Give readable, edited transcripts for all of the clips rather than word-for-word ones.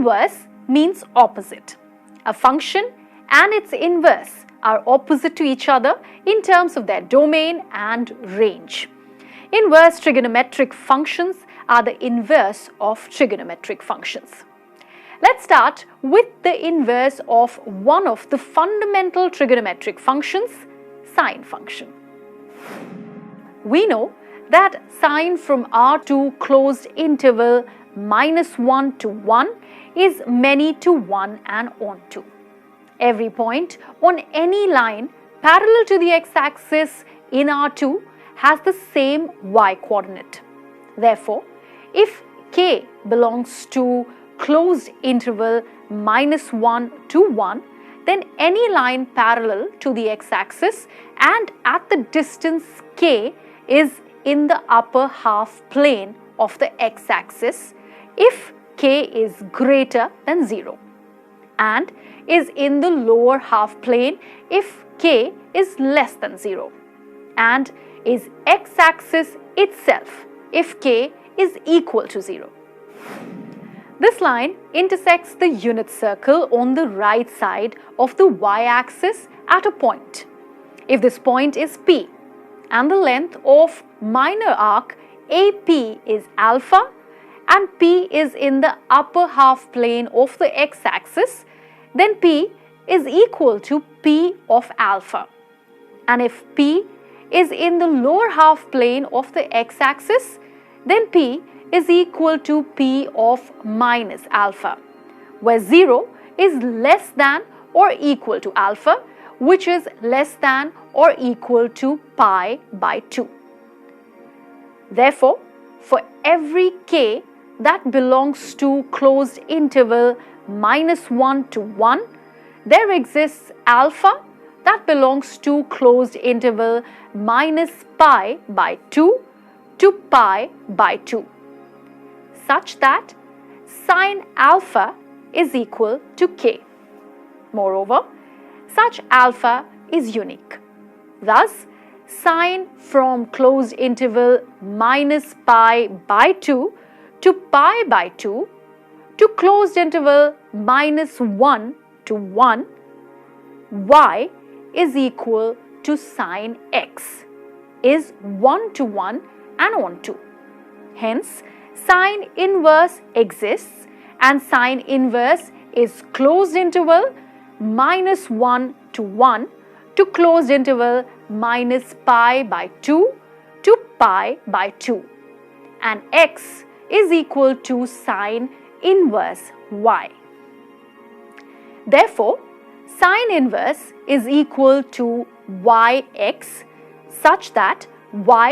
Inverse means opposite. A function and its inverse are opposite to each other in terms of their domain and range. Inverse trigonometric functions are the inverse of trigonometric functions. Let's start with the inverse of one of the fundamental trigonometric functions, sine function. We know that sine from R to closed interval -1 to 1 is many to 1 and onto. Every point on any line parallel to the x-axis in R2 has the same y-coordinate. Therefore, if k belongs to closed interval -1 to 1, then any line parallel to the x-axis and at the distance k is in the upper half plane of the x-axis if k is greater than 0, and is in the lower half plane if k is less than 0, and is x-axis itself if k is equal to 0. This line intersects the unit circle on the right side of the y-axis at a point. If this point is P and the length of minor arc AP is alpha and P is in the upper half plane of the x-axis, then P is equal to P of alpha. And if P is in the lower half plane of the x-axis, then P is equal to P of minus alpha, where 0 is less than or equal to alpha, which is less than or equal to pi by 2. Therefore, for every k that belongs to closed interval -1 to 1, there exists alpha that belongs to closed interval minus pi by 2 to pi by 2, such that sine alpha is equal to k. Moreover, such alpha is unique. Thus, sine from closed interval minus pi by 2 to pi by 2 to closed interval -1 to 1, y is equal to sine x is 1 to 1 and onto. Hence, sine inverse exists, and sine inverse is closed interval -1 to 1 to closed interval minus pi by 2 to pi by 2, and x is equal to sine inverse y. Therefore, sine inverse is equal to yx such that y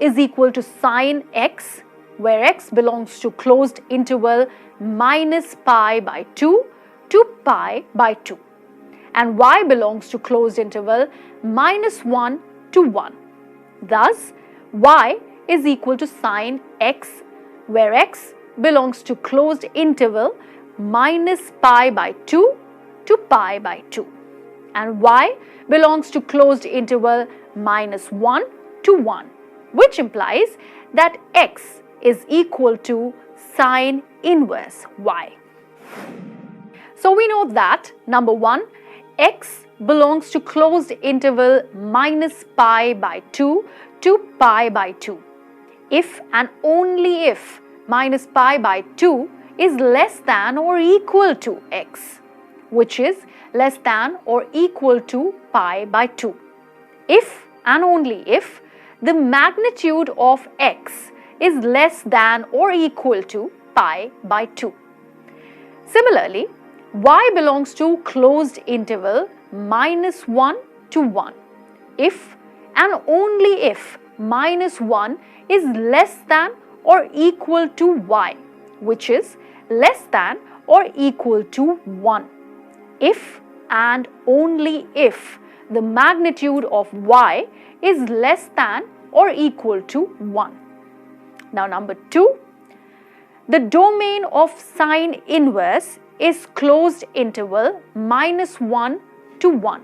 is equal to sine x, where x belongs to closed interval minus pi by 2 to pi by 2, and y belongs to closed interval -1 to 1. Thus, y is equal to sine x, where x belongs to closed interval minus pi by 2 to pi by 2, and y belongs to closed interval -1 to 1, which implies that x is equal to sine inverse y. So we know that number 1, x belongs to closed interval minus pi by 2 to pi by 2 if and only if minus pi by 2 is less than or equal to x, which is less than or equal to pi by 2. If and only if the magnitude of x is less than or equal to pi by 2. Similarly, y belongs to closed interval -1 to 1 if and only if -1 is less than or equal to y, which is less than or equal to 1. If and only if the magnitude of y is less than or equal to 1. Now number 2, the domain of sine inverse is closed interval -1 to 1,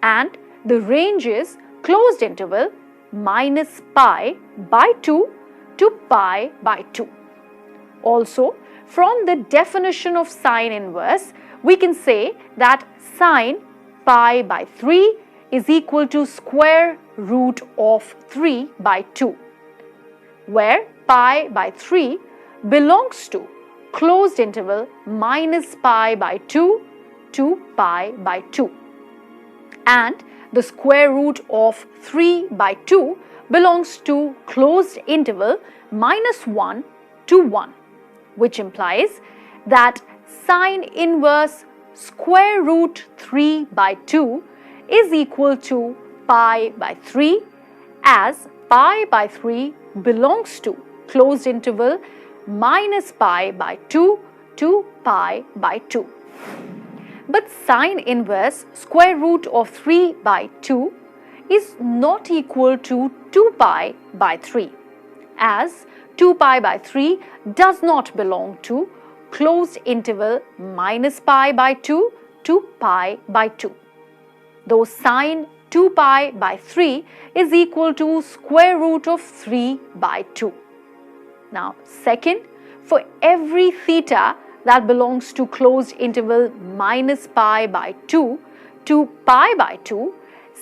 and the range is closed interval minus pi by 2 to pi by 2. Also, from the definition of sine inverse, we can say that sine pi by 3 is equal to square root of 3 by 2, where pi by 3 belongs to closed interval minus pi by 2 to pi by 2, and the square root of 3 by 2 belongs to closed interval minus 1 to 1, which implies that sine inverse square root 3 by 2 is equal to pi by 3, as pi by 3 belongs to closed interval minus pi by 2 to pi by 2. But sine inverse square root of 3 by 2 is not equal to 2 pi by 3, as 2 pi by 3 does not belong to closed interval minus pi by 2 to pi by 2. Though sine 2 pi by 3 is equal to square root of 3 by 2. Now, second, for every theta that belongs to closed interval minus pi by 2 to pi by 2,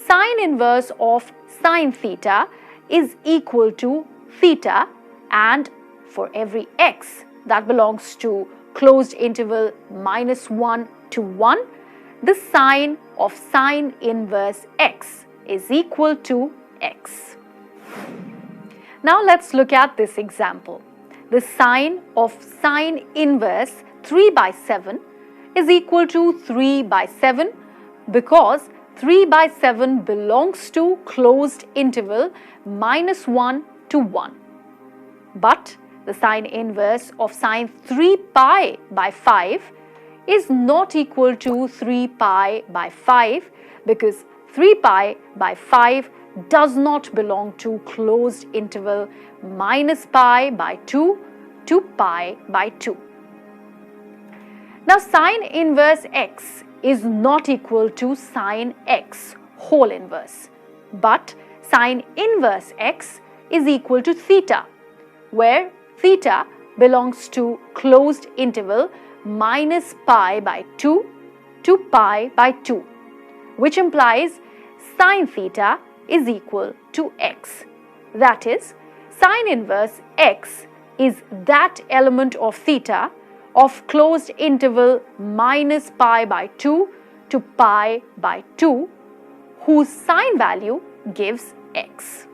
sine inverse of sine theta is equal to theta, and for every x that belongs to closed interval minus 1 to 1, the sine of sine inverse x is equal to x. Now let's look at this example. The sine of sine inverse 3 by 7 is equal to 3 by 7 because 3 by 7 belongs to closed interval minus 1 to 1. But the sine inverse of sine 3 pi by 5 is not equal to 3 pi by 5 because 3 pi by 5 does not belong to closed interval minus pi by 2 to pi by 2. Now sine inverse x is not equal to sine x whole inverse, but sine inverse x is equal to theta, where theta belongs to closed interval minus pi by 2 to pi by 2, which implies sine theta is equal to x. That is, sine inverse x is that element of theta of closed interval minus pi by 2 to pi by 2, whose sine value gives x.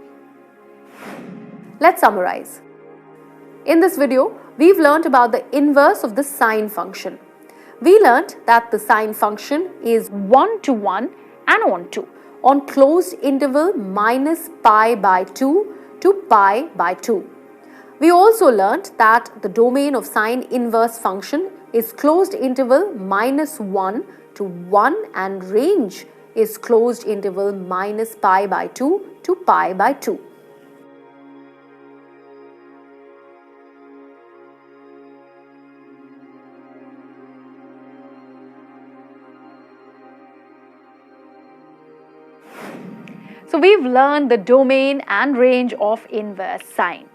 Let's summarize. In this video, we've learnt about the inverse of the sine function. We learnt that the sine function is 1 to 1 and on to on closed interval minus pi by 2 to pi by 2. We also learnt that the domain of sine inverse function is closed interval minus 1 to 1 and range is closed interval minus pi by 2 to pi by 2. So we've learned the domain and range of inverse sine.